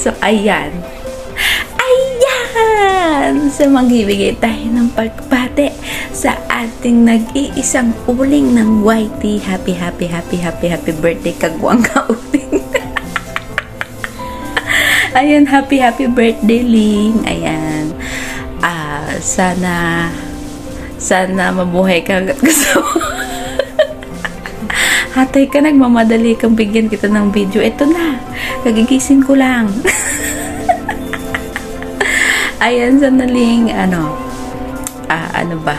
So, ayan. Ayan! So, magbibigay tayo ng pagpate sa ating nag-iisang uling ng YT. Happy birthday, kagwang ka uling. Ayan, happy birthday, Ling. Ayan. Sana mabuhay ka hanggat gusto mo. Hatay ka, nagmamadali kang bigyan kita ng video. Ito na, kagigising ko lang. Ayan, sanaling, ano ba?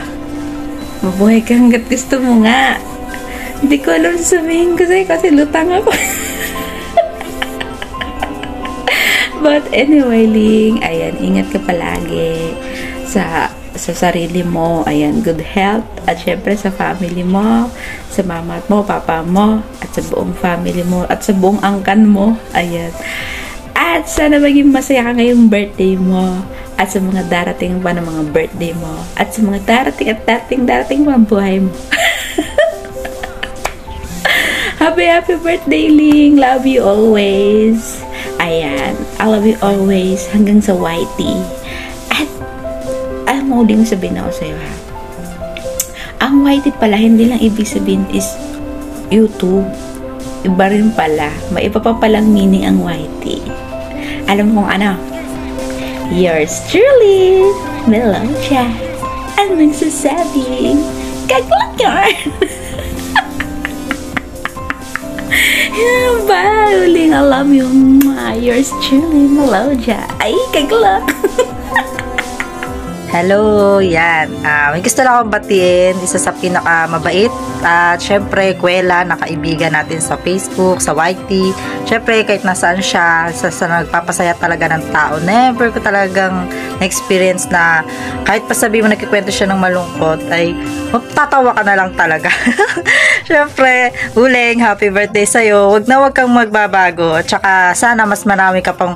Mabuhay ka hanggat gusto mo nga. Hindi ko alam sabihin kasi lutang ako. But anyway, Ling, ayan, ingat ka palagi sa sarili mo. Ayan, good health. At syempre sa family mo, sa mama mo, papa mo, at sa buong family mo, at sa buong angkan mo. Ayan. At sana maging masaya ka ngayong birthday mo. At sa mga darating pa ng mga birthday mo. At sa mga darating mga buhay mo. Happy birthday, Ling. Love you always. Ayan. I love you always. Hanggang sa YT. At alam mo, uling sabihin ako sa'yo, ha? Ang YT pala, hindi lang ibig sabihin is YouTube. Iba rin pala. May iba pa palang meaning ang YT. Alam mo kung ano? Yours truly, Melodia. At magsasabing, kaglak yarn! Yan ba? Uling, I love you. Yours truly, Melodia. Ay, kaglak! Hello, yan. May gusto lang akong batiin, isa sa pinakamabait at syempre, kwela na kaibigan natin sa Facebook, sa YT. Syempre, kahit nasaan siya, sa nagpapasaya talaga ng tao. Never ko talagang na-experience na kahit pa sabi mo nagkikwento siya ng malungkot, ay tatawa ka na lang talaga. Syempre, Uling, happy birthday sa'yo. Huwag kang magbabago. At saka, sana mas marami ka pang,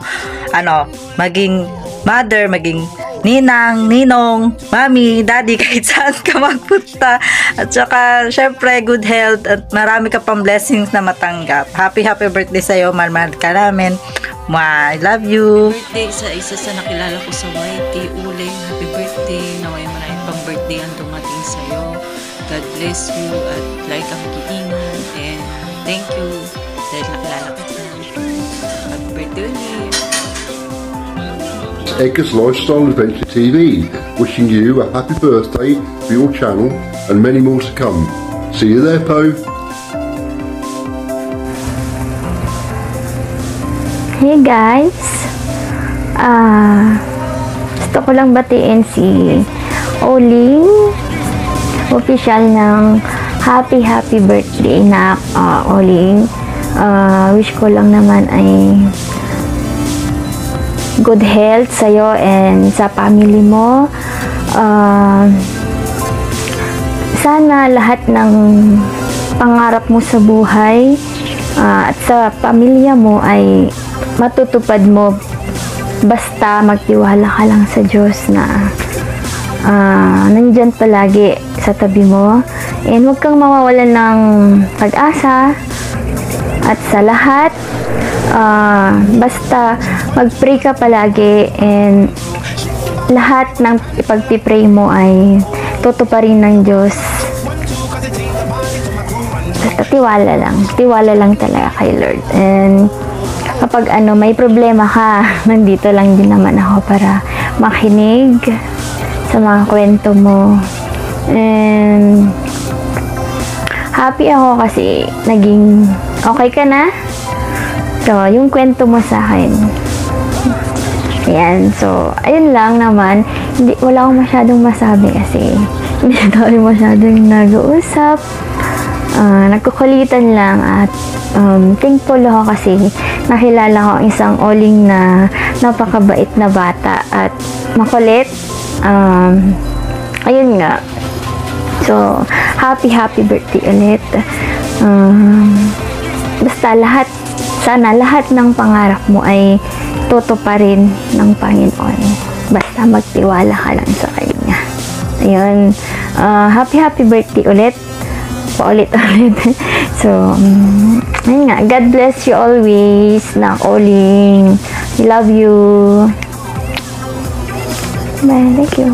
maging mother, maging ninang, ninong, mami, daddy, kahit saan ka magpunta. At saka, syempre, good health at marami ka pang blessings na matanggap. Happy birthday sa'yo. Mahal ka namin. I love you. Birthday sa isa sa nakilala ko sa YT, Uling. Happy birthday. Naway marami pang birthday ang dumating sa'yo. God bless you at lagi kang mag-iingat. And thank you dahil nakilala ka sa happy birthday ulit. Edgar's Lifestyle Adventure TV, wishing you a happy birthday for your channel and many more to come. See you there, Po. Hey guys, gusto ko lang batiin si Uling, official ng happy birthday na Uling. Wish ko lang naman ay good health sa'yo and sa family mo. Sana lahat ng pangarap mo sa buhay at sa pamilya mo ay matutupad mo basta magtiwala ka lang sa Diyos na nandyan palagi sa tabi mo. And huwag kang mawawalan ng pag-asa at sa lahat basta mag-pray ka palagi and lahat ng ipagpipray mo ay tutuparin ng Diyos. Basta tiwala lang talaga kay Lord. And kapag may problema ka, nandito lang din naman ako para makinig sa mga kwento mo. And happy ako kasi naging okay ka na. So, yung kwento mo sa akin. Ayan. So, ayun lang naman. Wala akong masyadong masabi kasi hindi tayo masyadong nag-uusap. Nagkukulitan lang at thankful ako kasi nakilala ko ang isang Uling na napakabait na bata at makulit. Ayun nga. So, happy birthday ulit. Basta sana lahat ng pangarap mo ay tutuparin ng Panginoon. Basta magtiwala ka lang sa Kanya. Ayun. Happy birthday ulit. Paulit-ulit. So, ayun nga. God bless you always na Uling. Love you. Bye. Thank you.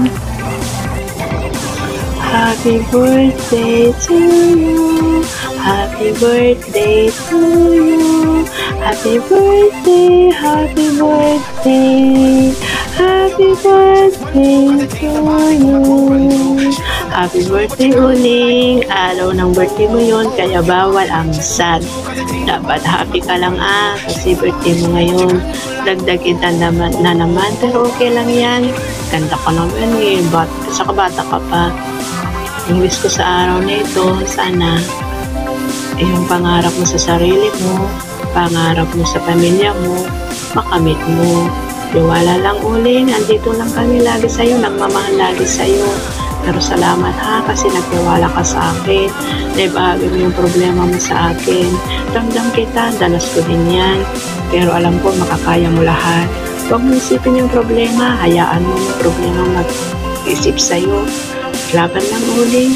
Happy birthday to you. Happy birthday to you. Happy birthday, happy birthday. Happy birthday to you. Happy birthday uling. Araw ng birthday mo yun, kaya bawal ang sad. Dapat happy ka lang kasi birthday mo ngayon. Dagdagitan naman, pero okay lang yan. Ganda ka naman saka bata ka pa. Ang wish ko sa araw na ito, sana yung pangarap mo sa sarili mo, pangarap mo sa pamilya mo, makamit mo. Tiwala lang uling, andito lang kami lagi sa'yo, nagmamahal lagi sa'yo. Pero salamat kasi nagtiwala ka sa akin, naibahagi mo yung problema mo sa akin. Ramdam kita, dalas ko din yan, pero alam ko makakaya mo lahat. Huwag mo isipin yung problema, hayaan mo yung problema mag-isip sa'yo. Laban lang uling.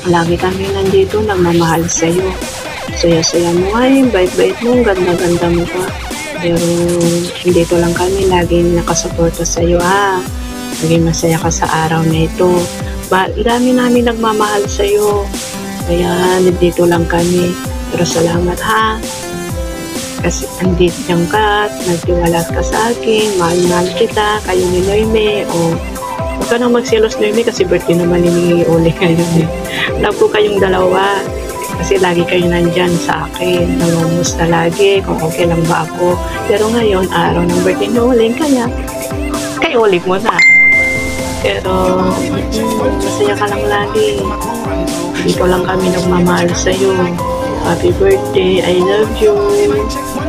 Lagi kami nandito, nagmamahal sa'yo. Saya-saya mo bait-bait mo, ganda-ganda mo pa. Pero dito lang kami, laging nakasuporta sa'yo Naging masaya ka sa araw na ito. Dami namin nagmamahal sa'yo. Kaya dito lang kami. Pero salamat Kasi andito ka, nagtiwala ka sa akin, mahal kita, kayo ni Noime, huwag ka nang magselos Noime kasi birthday naman ni Uli ngayon Love ko kayong dalawa kasi lagi kayo nandyan sa akin, namumusta lagi kung okay lang ba ako. Pero ngayon, araw ng birthday ni Uli, kaya kay Uli mo na. Pero masaya ka lang lagi. Dito lang kami nagmamahal sa'yo. Happy birthday, I love you.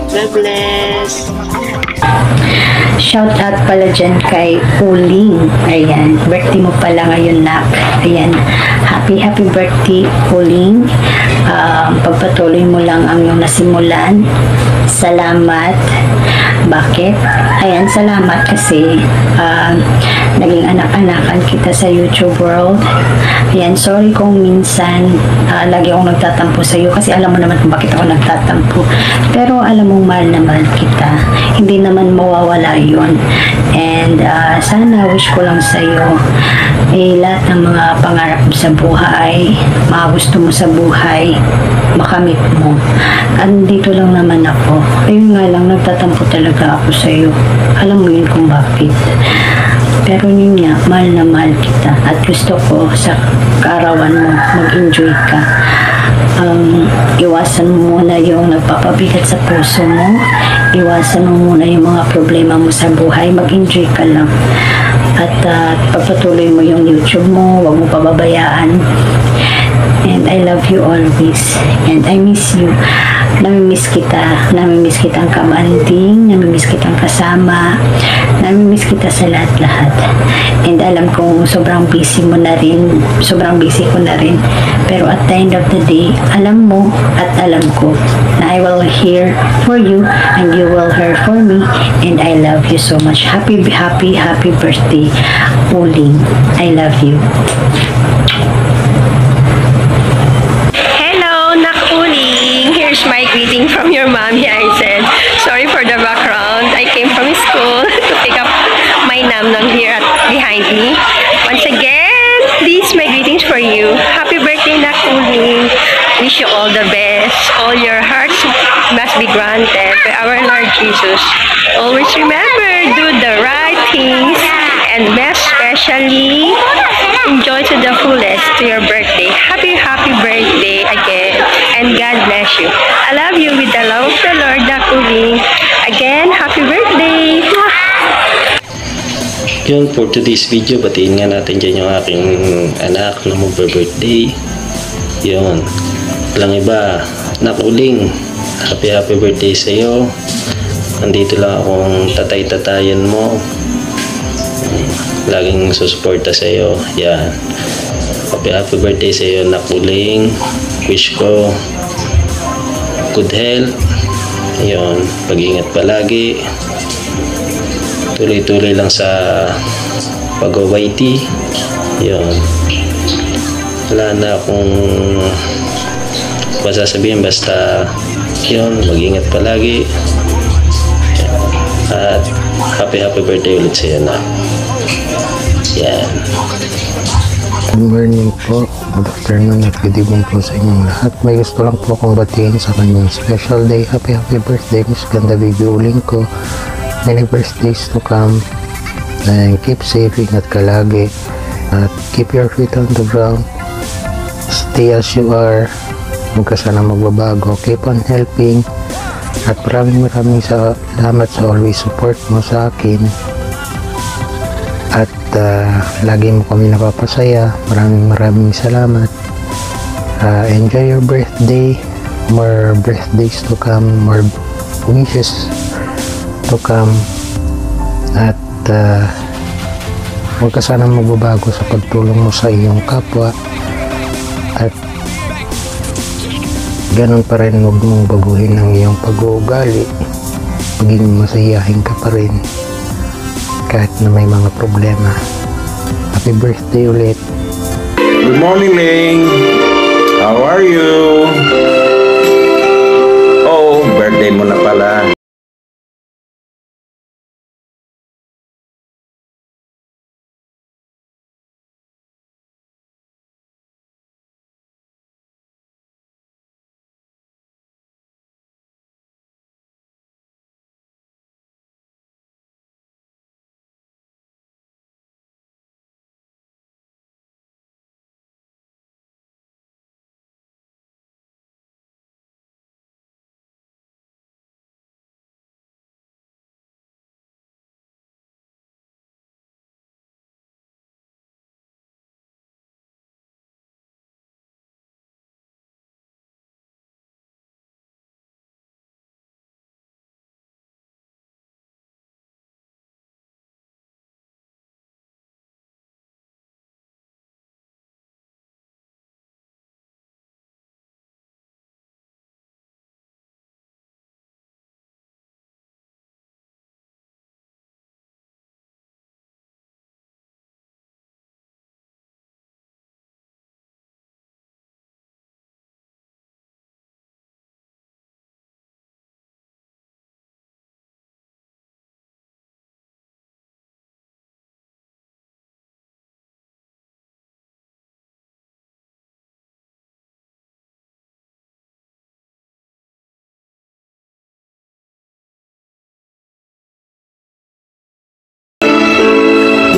God bless. Shout out pala dyan kay Uling. Ayan, birthday mo pala ngayon, nak. Ayan, happy birthday, Uling. Pagpatuloy mo lang ang iyong nasimulan. Salamat. Bakit? Ayan, salamat kasi naging anak-anakan kita sa YouTube world. Ayan, sorry kung minsan lagi akong nagtatampo sa iyo kasi alam mo naman kung bakit ako nagtatampo. Pero alam mong mahal na mahal kita. Hindi naman mawawala yun. And sana wish ko lang sa iyo lahat ng mga pangarap mo sa buhay, mga gusto mo sa buhay, makamit mo. Andito lang naman ako. Ayun nga lang, nagtatampo talaga ako sa iyo. Alam mo yun kung bakit. Pero yun nga, mahal na mahal kita. At gusto ko sa kaarawan mo, mag-enjoy ka. Iwasan mo muna yung nagpapabigat sa puso mo. Iwasan mo muna yung mga problema mo sa buhay. Mag-enjoy ka lang. At pagpatuloy mo yung YouTube mo, huwag mo pababayaan. And I love you always. And I miss you. Namimiss kita. Namimiss kitang kamanding. Namimiss kitang kasama. Namimiss kita sa lahat-lahat. And alam kong sobrang busy mo na rin. Sobrang busy ko na rin. Pero at the end of the day, alam mo at alam ko na I will hear for you and you will hear for me. And I love you so much. Happy birthday, Uling. I love you. Here's my greeting from your mommy. I said, sorry for the background. I came from school to pick up my namnam here behind me. Once again, these my greetings for you. Happy birthday, Nakuli. Wish you all the best. All your hearts must be granted by our Lord Jesus. Always remember, do the right things, and best especially, enjoy to the fullest to your birthday. Happy birthday again, and God bless you. I love you with the love of the Lord, Nakuli. Again, happy birthday! Yun, for today's video, batiin nga natin dyan yung aking anak na mag-birthday. Yun, walang iba, Nakuling, happy birthday sa'yo. Nandito lang akong tatay-tatayan mo. Laging susuporta sa'yo. Yan, happy birthday sa'yo, Nakuling. Wish ko good health. Yun, pag-ingat palagi. Tuloy-tuloy lang sa pag-YT. Yun, wala na akong masasabihin, basta yun, mag-ingat palagi. At happy birthday ulit sa iyo, anak. Yan. Good morning po, good afternoon at good evening po sa inyong lahat. May gusto lang po akong batiin sa kanyang special day. Happy birthday, Miss Ganda Baby Uling ko. Many birthdays to come. And keep safe, ingat ka lagi. At keep your feet on the ground. Stay as you are. Huwag ka sana magbabago. Keep on helping. At maraming salamat sa always support mo sa akin. At lagi mo kami napapasaya. Maraming salamat. Enjoy your birthday. More birthdays to come. More wishes to come. At huwag ka sana magbabago sa pagtulong mo sa iyong kapwa. At ganun pa rin, huwag mong baguhin ang iyong pag-uugali. Maging masayahin ka pa rin kahit na may mga problema. Happy birthday ulit. Good morning, Ling. How are you? Oh, birthday mo na pala.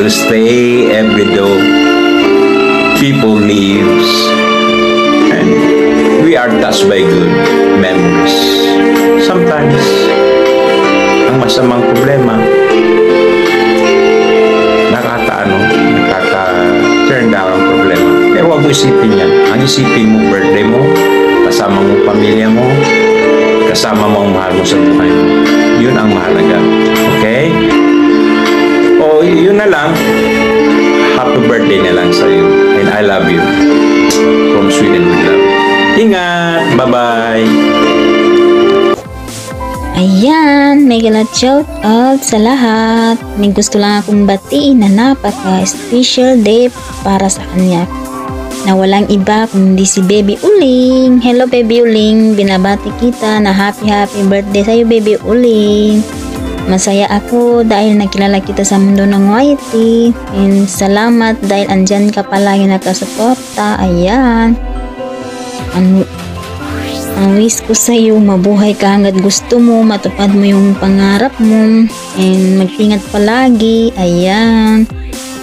Will stay every though people leaves, and we are touched by good memories. Sometimes ang masamang problema nakaka-turn down ang problema. Pero huwag mo isipin yan. Ang isipin mo, birthday mo, kasama mo pamilya mo, kasama mo ang mahal mo sa buhay mo. Yun ang mahalaga. Okay? O, yun na lang. Happy birthday na lang sa'yo. And I love you. From Sweden with love. Ingat! Bye-bye! Ayan, may galat shout out sa lahat. May gusto lang akong batiin na napaka-special day para sa kanya. Na walang iba kundi si Baby Uling. Hello Baby Uling, binabati kita na happy birthday sa'yo Baby Uling. Masaya ako dahil nakilala kita sa mundo ng YT. And salamat dahil andyan ka palagi nakasuporta. Ayan. Ang wish ko sa iyo, mabuhay ka hanggat gusto mo, matupad mo yung pangarap mo. And mag-ingat palagi. Ayan.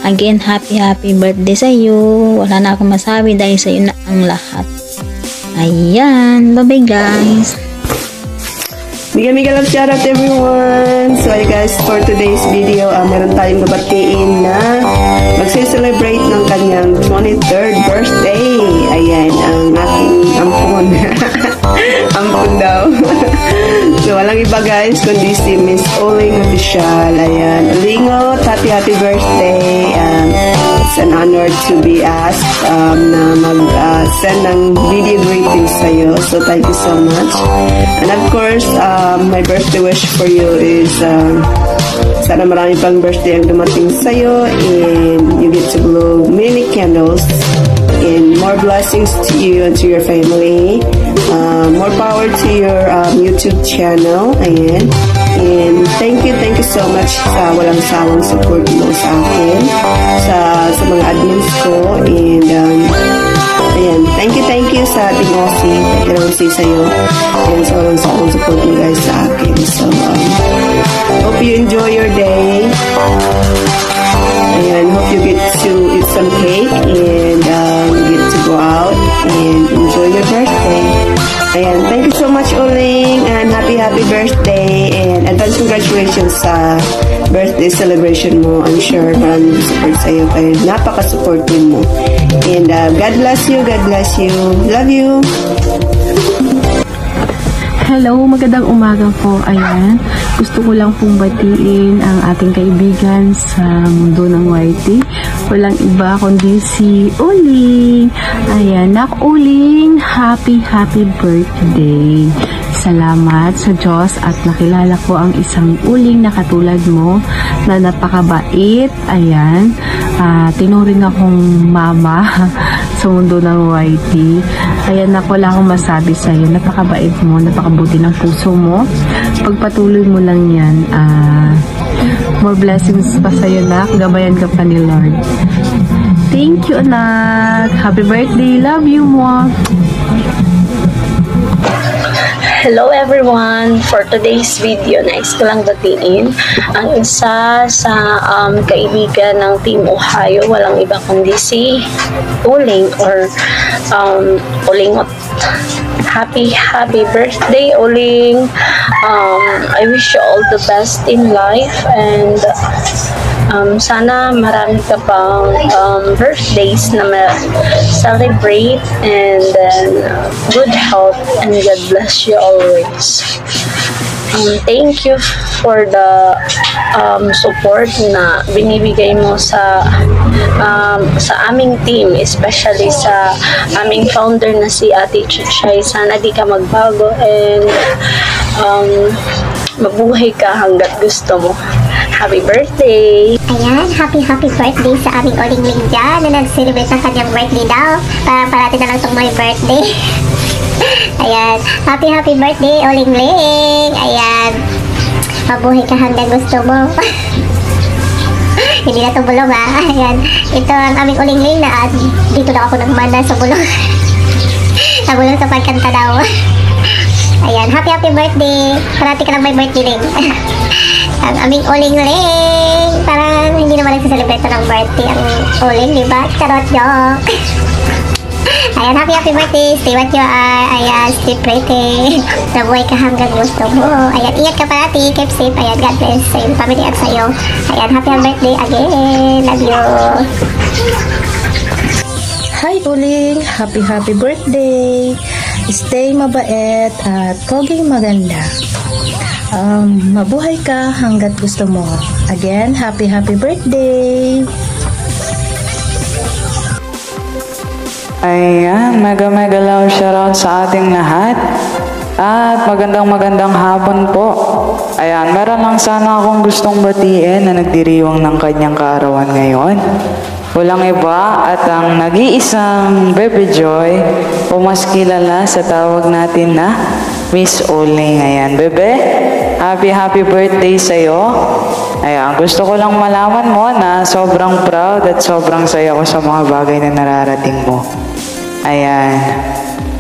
Again, happy birthday sa iyo. Wala na akong masabi dahil sa iyo na ang lahat. Ayan. Bye-bye guys. Mega love shout out everyone! So guys, for today's video, meron tayong babatiin na magse-celebrate ng kanyang 23rd birthday. Ayan, ang aking ampon. Ampon daw. So walang iba guys, kundi si Miss Uling Official. Ayan, Ulingot, happy birthday. It's an honor to be asked na mag-send ng video greetings sa'yo. So thank you so much. And of course, my birthday wish for you is sana marami pang birthday ang dumating sa'yo and you get to blow many candles and more blessings to you and to your family. More power to your YouTube channel. Ayan. And thank you so much sa walang sawang support mo sa akin, sa mga admins ko. And ayan, thank you sa Team Aussie. Thank you naman sa'yo. And sa walang sawang support mo guys sa akin. So, hope you enjoy your day. And hope you get to eat some cake and get to go out and enjoy your birthday. Ayan, thank you so much, Uling, and happy birthday, and advance congratulations sa birthday celebration mo. I'm sure maraming support sa'yo, kaya napaka-supportive mo. And God bless you, love you. Hello, magandang umaga po. Ayan, gusto ko lang pong batiin ang ating kaibigan sa mundo ng YT. Walang iba kundi si Uling. Ayan, Uling, happy birthday. Salamat sa Diyos at nakilala ko ang isang Uling na katulad mo na napakabait. Ayan, tinuring akong mama sa mundo ng YT. Ayan, wala akong masabi sa'yo. Napakabait mo, napakabuti ng puso mo. Pagpatuloy mo lang yan. More blessings pa sa'yo, nak. Gabayan ka pa ni Lord. Thank you, anak. Happy birthday. Love you, mo. Hello everyone! For today's video, nais ko lang batiin ang isa sa kaibigan ng Team Ohio, walang iba kundi si Uling or Ulingot. Happy birthday, Uling! I wish you all the best in life, and sana marami ka pang birthdays na celebrate, and then good health, and God bless you always. Thank you for the support na binibigay mo sa aming team, especially sa aming founder na si Ate Chuchay. Sana di ka magbago, and mabuhay ka hanggat gusto mo. Happy birthday! Ayan, happy birthday sa aming Uling-ling dyan na nag-celebrate ng kanyang birthday daw. Parang parati na lang itong may birthday. Ayan, happy birthday, Uling-ling! Ayan, mabuhay ka hanggang gusto mo. Hindi na ito bulong, ha? Ayan, ito ang aming Uling-ling na dito na ako nagmana sa bulong. Nabulong sa pagkanta daw. Ayan, happy birthday! Parati ka lang may birthday ring. Ang aming Uling-ling. Parang hindi naman nagsiselebrate ng birthday ang Uling, diba? Charot, joke. Ayan, happy birthday. Stay what you are. Ayan, stay pretty. Nabuhay ka hanggang gusto mo. Ayan, ingat ka parati. Keep safe. Ayan, God bless sa iyong family at sa'yo. Ayan, happy birthday again. Love you. Hi, Uling. Happy birthday. Stay mabait at poging maganda. Mabuhay ka hanggat gusto mo. Again, happy birthday! Ayan, mega love shoutout sa ating lahat. At magandang hapon po. Ayan, meron lang sana akong gustong batiin na nagdiriwang ng kanyang kaarawan ngayon. Walang iba at ang nag-iisang Baby Joy o mas kilala sa tawag natin na Miss Uling. Ayan, bebe, happy birthday sa'yo. Ayan, gusto ko lang malaman mo na sobrang proud at sobrang saya ko sa mga bagay na nararating mo. Ayan,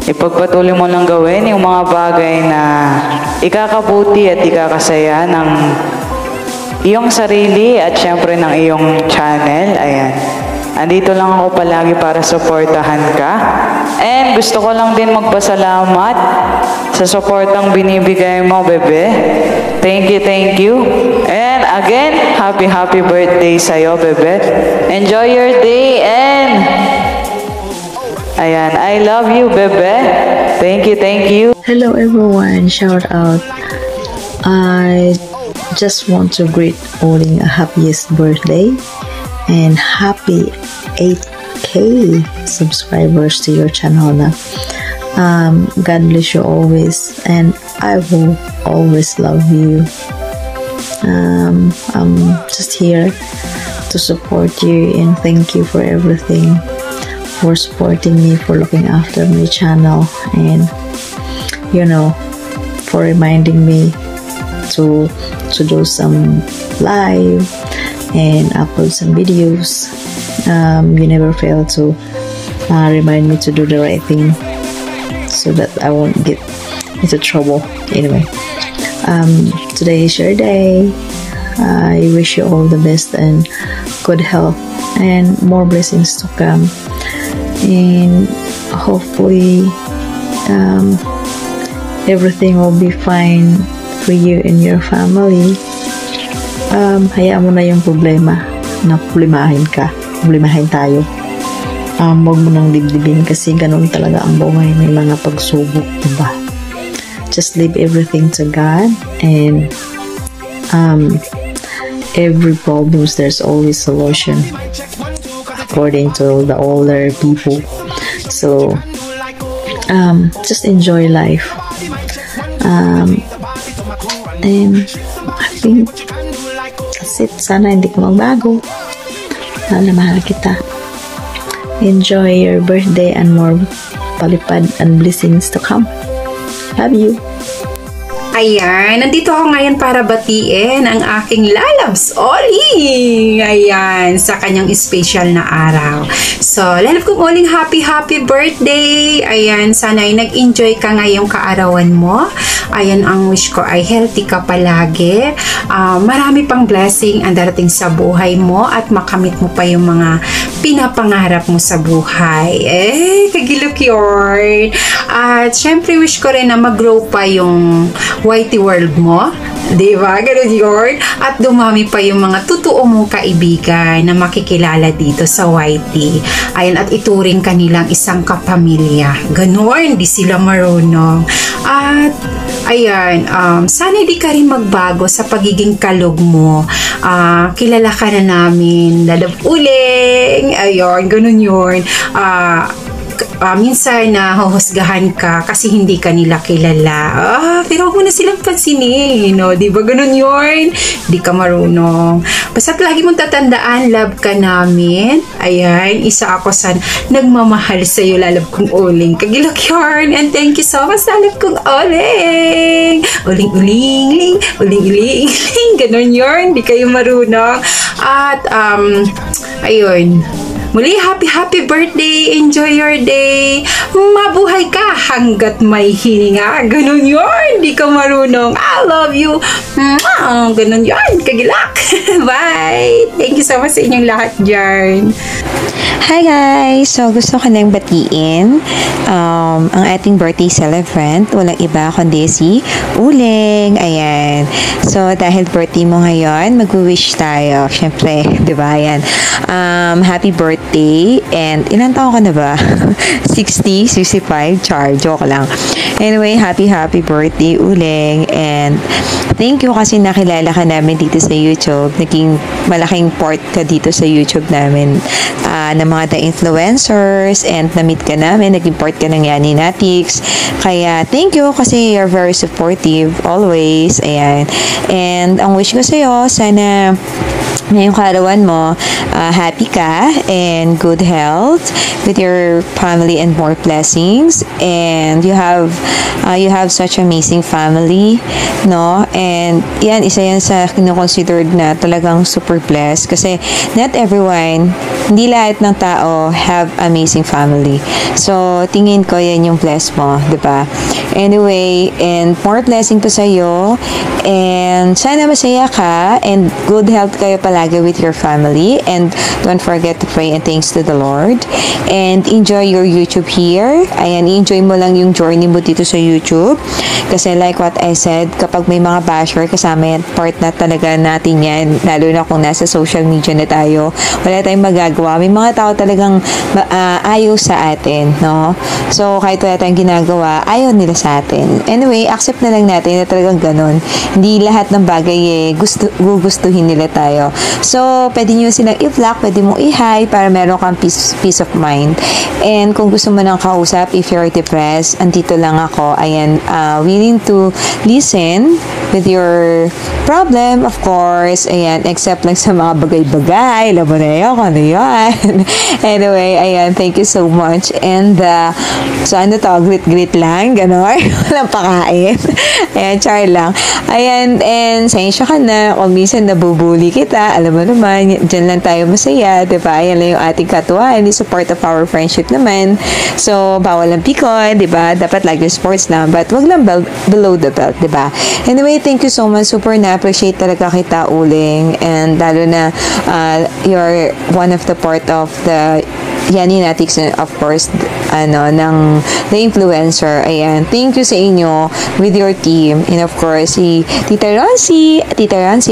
ipagpatuloy mo lang gawin yung mga bagay na ikakabuti at ikakasaya ng iyong sarili at syempre ng iyong channel. Ayan, andito lang ako palagi para supportahan ka. And gusto ko lang din magpasalamat sa supportang binibigay mo, bebe. Thank you. And again, happy birthday sa'yo, bebe. Enjoy your day and ayan, I love you, bebe. Thank you. Hello everyone, shout out. I just want to greet Uling a happiest birthday and happy 8K subscribers to your channel na. God bless you always, and I will always love you. I'm just here to support you, and thank you for everything, for supporting me, for looking after my channel, and for reminding me to do some live and upload some videos. You never fail to remind me to do the right thing so that I won't get into trouble. Anyway, today is your day. I wish you all the best and good health and more blessings to come, and hopefully everything will be fine for you and your family. Hayaan mo na yung problema na problemahin tayo. Huwag mo nang dibdibin kasi ganun talaga ang buhay, may mga pagsubok, diba? Just leave everything to God, and every problems there's always solution according to the older people. So just enjoy life, and I think that's it. Sana hindi ka magbago. Sana mahal kita. Enjoy your birthday and more palipad and blessings to come. Love you. Ayan, nandito ako ngayon para batiin ang aking lalabs Oling. Ayan, sa kanyang special na araw. So, lalab kong Oling, happy birthday. Ayan, sana ay nag-enjoy ka ngayong kaarawan mo. Ayan, ang wish ko ay healthy ka palagi. Marami pang blessing ang darating sa buhay mo at makamit mo pa yung mga pinapangarap mo sa buhay. Kagilok yun. At syempre, wish ko rin na mag-grow pa yung YT world mo. Diba? Ganun yun. At dumami pa yung mga totoo mong kaibigan na makikilala dito sa YT. Ayan, at ituring kanilang isang kapamilya. Ganun, di sila marunong. At ayan, sana hindi ka rin magbago sa pagiging kalog mo. Kilala ka na namin, Lalab Uling. Ayun, ganun yun. Minsan nahuhusgahan ka kasi hindi ka nila kilala. Pero huwag mo na silang pansinin, no? Diba ganun yun? Di ka marunong. Basta't lagi mong tatandaan, love ka namin. Ayan, isa ako sa nagmamahal sa'yo, Lalab kong Uling. Kagilok yun. And thank you so much, Lalab kong Uling. Uling-uling, uling-uling. Ganun yun. Di kayo marunong. At, ayun. Muli, happy birthday! Enjoy your day! Mabuhay ka hanggat may hininga. Ganun yun! Di ka marunong. I love you! Ganun yun! Kagilak! Bye! Thank you so much sa inyong lahat dyan. Hi guys! So, gusto ko nang batiin ang ating birthday celebrant. Walang iba kundi si Uling. Ayan. So, dahil birthday mo ngayon, mag-wish tayo. Siyempre, di ba? Ayan. Happy birthday. And, ilang taon ka na ba? 60, 65? Char, joke lang. Anyway, happy birthday, Uling. And, thank you kasi nakilala ka namin dito sa YouTube. Naging malaking part ka dito sa YouTube namin. Ng mga influencers, and na-meet ka namin, naging part ka ng Yani Natics. Kaya, thank you kasi you're very supportive always. Ayan. And, ang wish ko sa'yo, sana ngayong kaarawan mo, happy ka and good health with your family and more blessings, and you have such amazing family, no? And yan, isa yan sa kino-considered na talagang super blessed kasi not everyone, hindi lahat ng tao have amazing family. So, tingin ko yan yung bless mo, diba? Anyway, and more blessing to sa'yo, and sana masaya ka and good health kayo palagi with your family, and don't forget to pray and thanks to the Lord, and enjoy your YouTube here. Ayan, enjoy mo lang yung journey mo dito sa YouTube kasi like what I said, kapag may mga basher kasama yan, part na talaga natin yan, lalo na kung nasa social media na tayo, wala tayong magagawa. May mga tao talagang ayaw sa atin, no? So, kahit wala tayong ginagawa, ayaw nila sa atin. Anyway, accept na lang natin na talagang ganun. Hindi lahat ng bagay gugustuhin nila tayo. So, pwede nyo silang i-block, pwede mo i-hide para meron kang peace of mind. And kung gusto mo nang kausap, if you're depressed, andito lang ako. Ayan, willing to listen with your problem, of course. Ayan, except lang sa mga bagay-bagay. Alam mo na yun, ano yan. Anyway, ayan, thank you so much. And, so ano to, grit-grit lang, gano'n. Walang pakain. Ayan, char lang. Ayan, and sensya ka na kung minsan nabubuli kita. Alam mo naman, dyan lang tayo masaya, diba? Ayan lang yung ating katuwaan. It's a part of our friendship naman. So, bawal lang pikon, diba? Dapat like your sports lang, but wag lang below the belt, diba? Anyway, thank you so much. Super na-appreciate talaga kita, Uling. And lalo na, you're one of the part of the Yaninatics, of course, ng the influencer. Ayan, thank you sa inyo with your team. And of course, si Tita Roncy,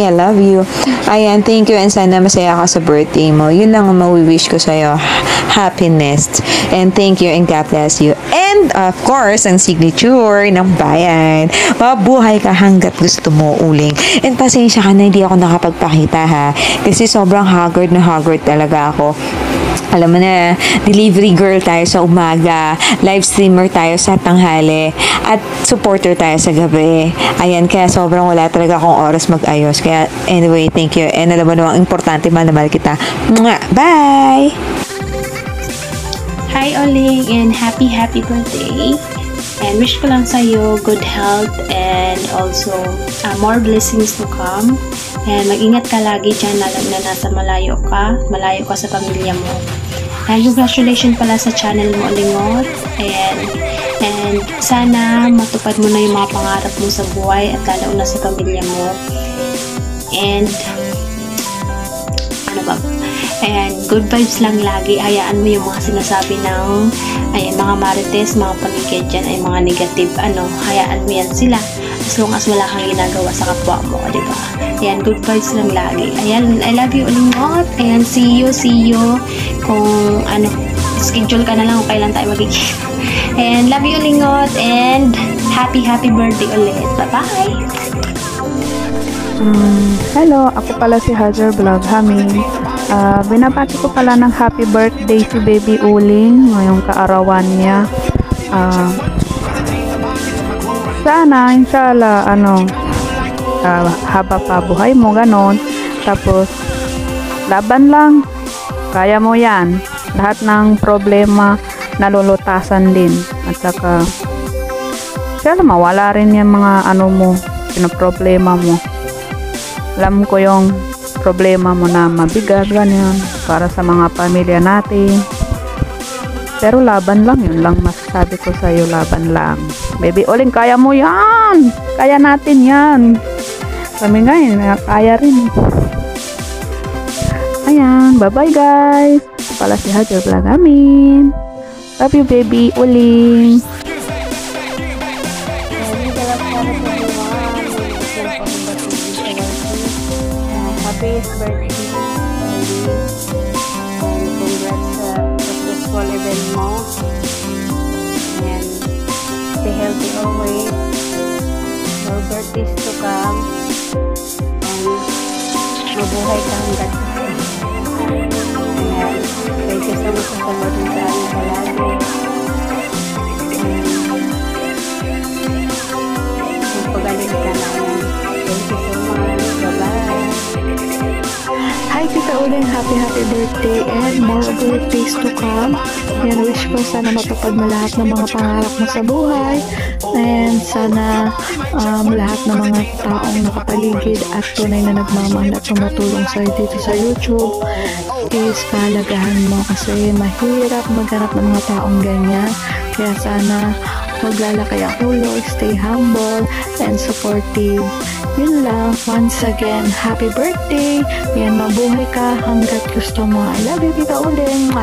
I love you. Ayan, thank you, and sana masaya ka sa birthday mo. Yun lang ang mawi-wish ko sa'yo. Happiness. And thank you, and God bless you. And of course, ang signature ng bayan. Mabuhay ka hanggat gusto mo, Uling. And pasensya ka na hindi ako nakapagpakita, ha. Kasi sobrang haggard na haggard talaga ako. Alam mo na, delivery girl tayo sa umaga, live streamer tayo sa tanghali, at supporter tayo sa gabi. Ayan, kaya sobrang wala talaga akong oras mag-ayos. Kaya anyway, thank you. And alam mo naman, importante, mahal kita. Mwah! Bye! Hi Oling, and happy birthday. And wish ko lang sa'yo good health and also more blessings to come. And mag-ingat ka lagi dyan, lalo na nasa malayo ka sa pamilya mo. And congratulations pala sa channel mo, Olingot. And sana matupad mo na yung mga pangarap mo sa buhay at lalo na sa pamilya mo. And ano ba? Ayan, good vibes lang lagi. Hayaan mo yung mga sinasabi ng mga marites, mga paligid dyan ay mga negative. Hayaan mo yan sila. As long as wala kang ginagawa sa kapwa mo, diba? Ayan, good vibes lang lagi. Ayan, I love you, Olingot. Ayan, see you. Kung schedule ka na lang kung kailan tayo magiging. And love you, Olingot. And happy birthday ulit. Bye-bye! Hello, ako pala si Hajar Vlog Haming. Binabati ko pala ng happy birthday si Baby Uling ngayong kaarawan niya. Sana, inshallah, haba pa buhay mo, ganon. Tapos, laban lang. Kaya mo yan. Lahat ng problema, nalulutasan din. At saka, inshallah, mawala rin yung mga problema mo. Alam ko yung problema mo na mabigat, ganyan, para sa mga pamilya natin. Pero laban lang, yun lang masasabi ko sa'yo, laban lang. Baby Uling, kaya mo yan! Kaya natin yan! Kami ngayon, kaya rin. Ayan, bye-bye guys! Ito pala si Hajar Vlog namin. Love you, Baby Uling! Happy birthday and congrats sa successful event mo, and stay healthy always, more birthdays to come, and mabuhay ka hanggang and thank you so much sa salud mo sa aming palagi, and magpagaling ka namin. Thank you so much. Bye-bye. Hi Tita Uling, happy birthday and more birthdays to come. Yan, wish ko sana matupad mo lahat ng mga pangarap mo sa buhay, and sana lahat ng mga taong nakapaligid at tunay na nagmamahal at tumutulong sa'yo dito sa YouTube is palagahan mo, kasi mahirap maghanap ng mga taong ganyan. Kaya sana maglalaki ang ulo, stay humble and supportive. Yun lang. Once again, happy birthday. Yan, mabuhay ka hanggat gusto mo. I love you, Tita Uling.